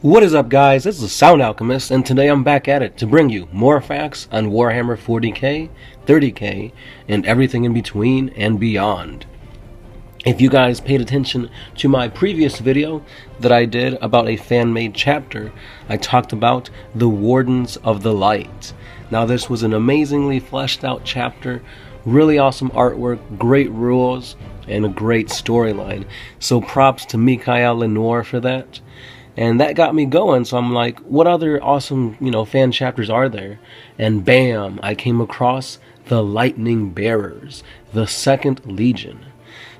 What is up, guys? This is the Sound Alchemist, and today I'm back at it to bring you more facts on Warhammer 40k, 30k, and everything in between and beyond. If you guys paid attention to my previous video that I did about a fan-made chapter, I talked about the Wardens of the Light. Now, this was an amazingly fleshed out chapter, really awesome artwork, great rules, and a great storyline. So props to Mikhail Lenore for that. And that got me going, so I'm like, what other awesome, fan chapters are there? And bam, I came across the Lightning Bearers, the 2nd Legion.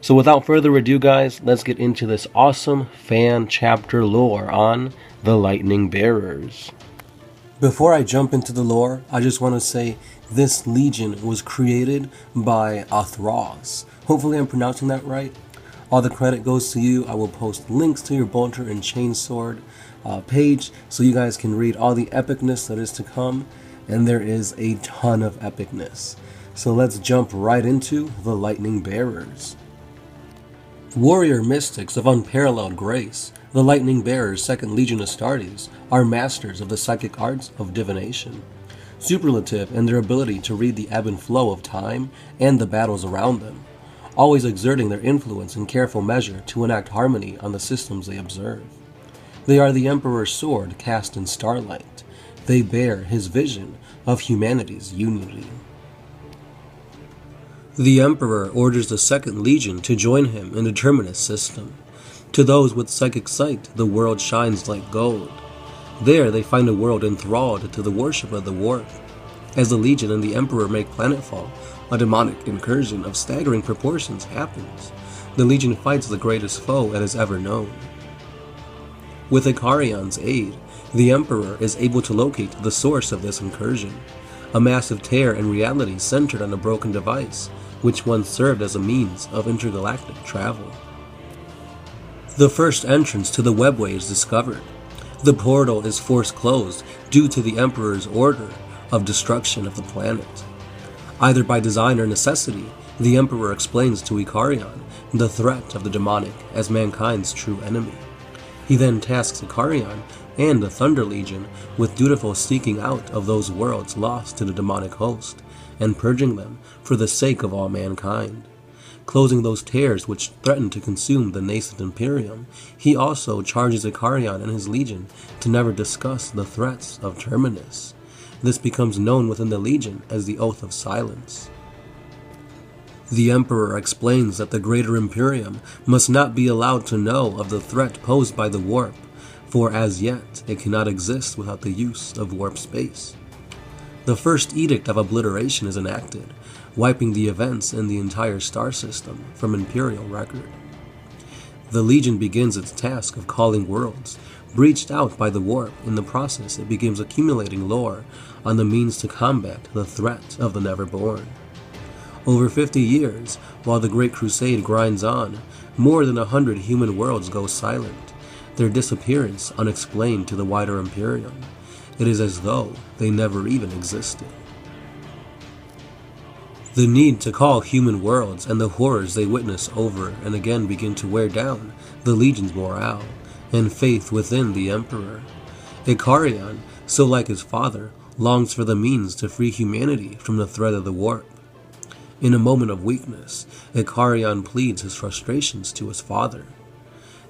So without further ado, guys, let's get into this awesome fan chapter lore on the Lightning Bearers. Before I jump into the lore, I just want to say this legion was created by Athrawes. Hopefully I'm pronouncing that right. All the credit goes to you. I will post links to your bolter and chainsword page so you guys can read all the epicness that is to come, and there is a ton of epicness. So let's jump right into the Lightning Bearers. Warrior mystics of unparalleled grace, the Lightning Bearers, 2nd Legion Astartes, are masters of the psychic arts of divination, superlative in their ability to read the ebb and flow of time and the battles around them, always exerting their influence in careful measure to enact harmony on the systems they observe. They are the Emperor's sword cast in starlight. They bear his vision of humanity's unity. The Emperor orders the 2nd Legion to join him in the Terminus system. To those with psychic sight, the world shines like gold. There they find a world enthralled to the worship of the warp. As the Legion and the Emperor make planetfall, a demonic incursion of staggering proportions happens. The Legion fights the greatest foe it has ever known. With Icarion's aid, the Emperor is able to locate the source of this incursion, a massive tear in reality centered on a broken device, which once served as a means of intergalactic travel. The first entrance to the webway is discovered. The portal is forced closed due to the Emperor's order of destruction of the planet. Either by design or necessity, the Emperor explains to Icarion the threat of the demonic as mankind's true enemy. He then tasks Icarion and the Thunder Legion with dutiful seeking out of those worlds lost to the demonic host, and purging them for the sake of all mankind. Closing those tears which threaten to consume the nascent Imperium, he also charges Icarion and his legion to never discuss the threats of Terminus. This becomes known within the Legion as the Oath of Silence. The Emperor explains that the Greater Imperium must not be allowed to know of the threat posed by the warp, for as yet it cannot exist without the use of warp space. The first Edict of Obliteration is enacted, wiping the events in the entire star system from Imperial record. The Legion begins its task of calling worlds, breached out by the warp. In the process, it begins accumulating lore on the means to combat the threat of the Neverborn. Over 50 years, while the Great Crusade grinds on, more than 100 human worlds go silent, their disappearance unexplained to the wider Imperium. It is as though they never even existed. The need to call human worlds and the horrors they witness over and again begin to wear down the Legion's morale and faith within the Emperor. Icarion, so like his father, longs for the means to free humanity from the threat of the warp. In a moment of weakness, Icarion pleads his frustrations to his father.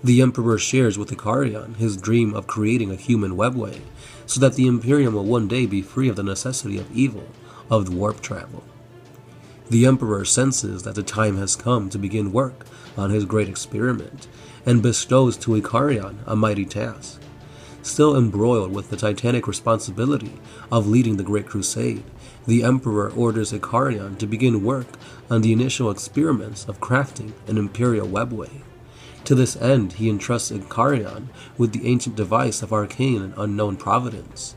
The Emperor shares with Icarion his dream of creating a human webway, so that the Imperium will one day be free of the necessity of evil, of warp travel. The Emperor senses that the time has come to begin work on his great experiment, and bestows to Icarion a mighty task. Still embroiled with the titanic responsibility of leading the Great Crusade, the Emperor orders Icarion to begin work on the initial experiments of crafting an Imperial webway. To this end, he entrusts Icarion with the ancient device of arcane and unknown providence.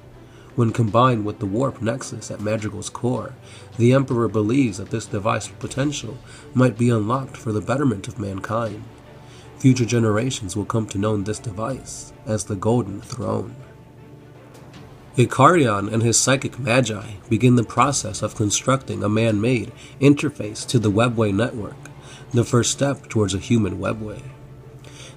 When combined with the warp nexus at Madrigal's core, the Emperor believes that this device's potential might be unlocked for the betterment of mankind. Future generations will come to know this device as the Golden Throne. Icarion and his psychic magi begin the process of constructing a man-made interface to the webway network, the first step towards a human webway.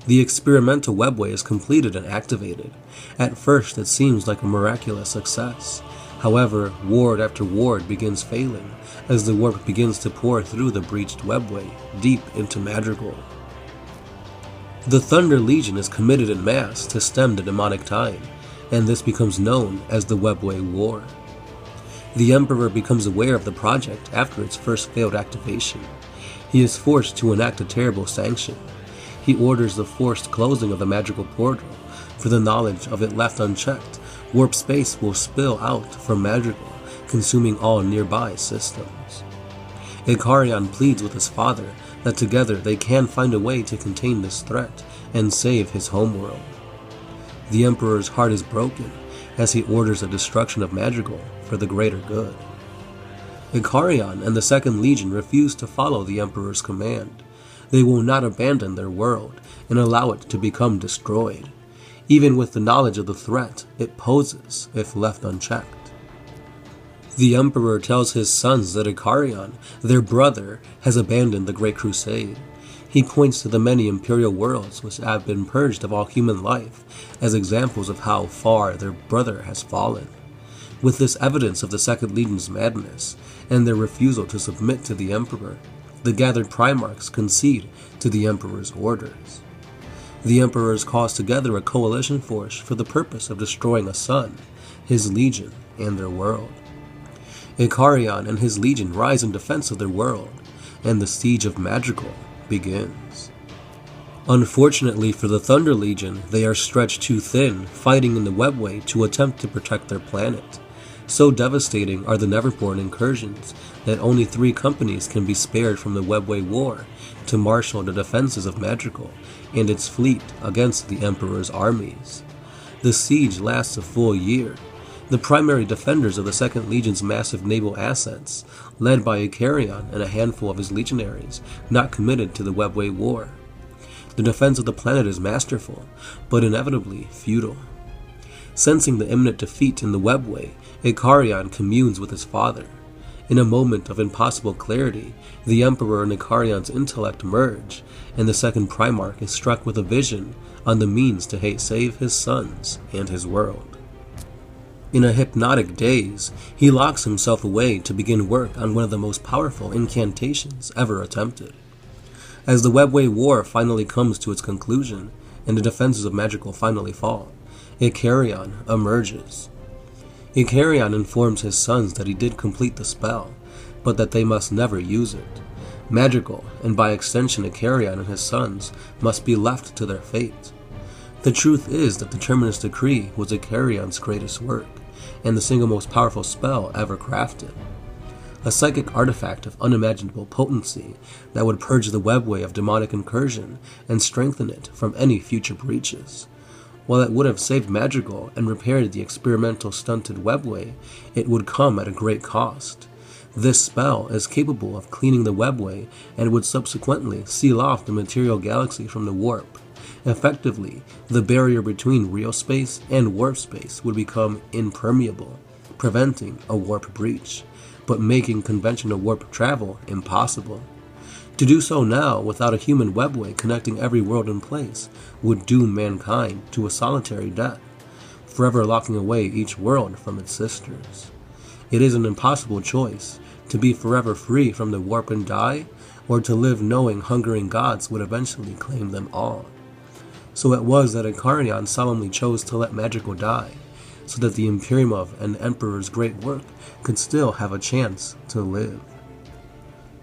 The experimental webway is completed and activated. At first, it seems like a miraculous success. However, ward after ward begins failing as the warp begins to pour through the breached webway deep into Madrigal. The Thunder Legion is committed en masse to stem the demonic tide, and this becomes known as the Webway War. The Emperor becomes aware of the project after its first failed activation. He is forced to enact a terrible sanction. He orders the forced closing of the magical portal. For the knowledge of it left unchecked, warp space will spill out from Madrigal, consuming all nearby systems. Ikarion pleads with his father that together they can find a way to contain this threat and save his homeworld. The Emperor's heart is broken as he orders the destruction of Madrigal for the greater good. Ikarion and the Second Legion refuse to follow the Emperor's command. They will not abandon their world and allow it to become destroyed, even with the knowledge of the threat it poses if left unchecked. The Emperor tells his sons that Ikarion, their brother, has abandoned the Great Crusade. He points to the many imperial worlds which have been purged of all human life as examples of how far their brother has fallen. With this evidence of the Second Legion's madness and their refusal to submit to the Emperor, the gathered Primarchs concede to the Emperor's orders. The Emperors calls together a coalition force for the purpose of destroying a son, his legion, and their world. Ikarion and his legion rise in defense of their world, and the siege of Madrigal begins. Unfortunately for the Thunder Legion, they are stretched too thin, fighting in the webway to attempt to protect their planet. So devastating are the Neverborn incursions that only 3 companies can be spared from the Webway War to marshal the defenses of Madrigal and its fleet against the Emperor's armies. The siege lasts a full year. The primary defenders of the Second Legion's massive naval assets, led by Ikarion and a handful of his legionaries, not committed to the Webway War. The defense of the planet is masterful, but inevitably futile. Sensing the imminent defeat in the Webway, Ikarion communes with his father. In a moment of impossible clarity, the Emperor and Ikarion's intellect merge, and the second Primarch is struck with a vision on the means to save his sons and his world. In a hypnotic daze, he locks himself away to begin work on one of the most powerful incantations ever attempted. As the Webway War finally comes to its conclusion, and the defenses of Madrigal finally fall, Ikarion emerges. Ikarion informs his sons that he did complete the spell, but that they must never use it. Madrigal, and by extension Ikarion and his sons, must be left to their fate. The truth is that the Terminus Decree was Ikarion's greatest work, and the single most powerful spell ever crafted. A psychic artifact of unimaginable potency that would purge the webway of demonic incursion and strengthen it from any future breaches. While it would have saved Madrigal and repaired the experimental stunted webway, it would come at a great cost. This spell is capable of cleaning the webway and would subsequently seal off the material galaxy from the warp. Effectively, the barrier between real space and warp space would become impermeable, preventing a warp breach, but making conventional warp travel impossible. To do so now without a human webway connecting every world in place would doom mankind to a solitary death, forever locking away each world from its sisters. It is an impossible choice, to be forever free from the warp and die, or to live knowing hungering gods would eventually claim them all. So it was that Ikarion solemnly chose to let Madrigal die, so that the Imperium and Emperor's great work could still have a chance to live.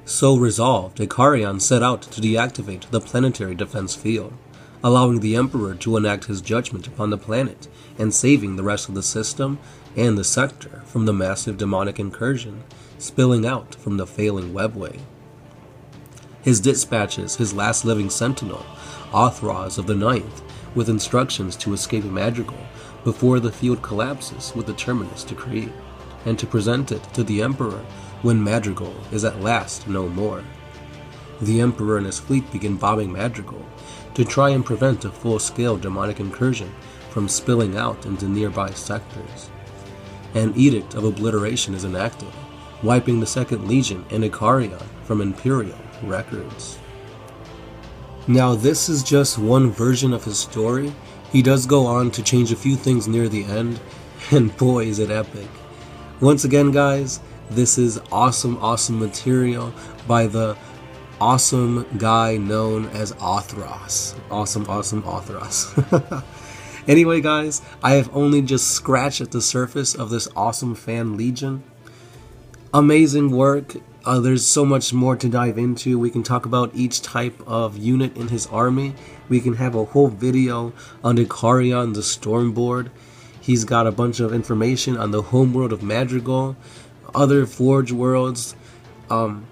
So resolved, Ikarion set out to deactivate the planetary defense field, allowing the Emperor to enact his judgment upon the planet and saving the rest of the system and the sector from the massive demonic incursion spilling out from the failing webway. His dispatches his last living sentinel, Athrawes of the Ninth, with instructions to escape Madrigal before the field collapses with the Terminus Decree, and to present it to the Emperor when Madrigal is at last no more. The Emperor and his fleet begin bombing Madrigal to try and prevent a full-scale demonic incursion from spilling out into nearby sectors. An edict of obliteration is enacted, wiping the Second Legion and Ikarion from Imperial records. Now this is just one version of his story. He does go on to change a few things near the end, and boy is it epic. Once again guys, this is awesome material by the awesome guy known as Athrawes. Awesome Athrawes. Anyway guys, I have only just scratched at the surface of this awesome fan legion. Amazing work. There's so much more to dive into. We can talk about each type of unit in his army. We can have a whole video on Ikarion the Stormboard. He's got a bunch of information on the homeworld of Madrigal, other Forge worlds, and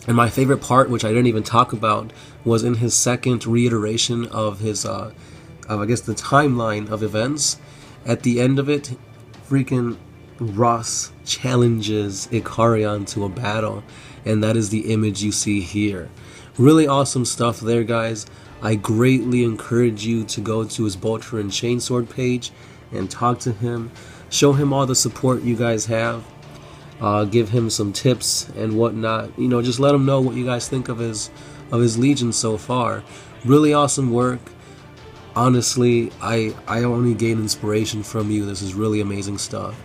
my favorite part, which I didn't even talk about, was in his second reiteration of his, I guess the timeline of events. At the end of it, freaking Ross challenges Ikarion to a battle, and that is the image you see here. Really awesome stuff there, guys. I greatly encourage you to go to his Bolter and Chainsword page and talk to him. Show him all the support you guys have. Give him some tips and whatnot. You know, just let him know what you guys think of his Legion so far. Really awesome work. Honestly, I only gain inspiration from you. This is really amazing stuff.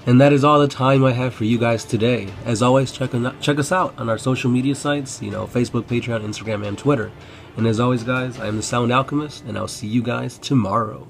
And that is all the time I have for you guys today. As always, check us out on our social media sites, you know, Facebook, Patreon, Instagram, and Twitter. And as always, guys, I am the Sound Alchemist, and I'll see you guys tomorrow.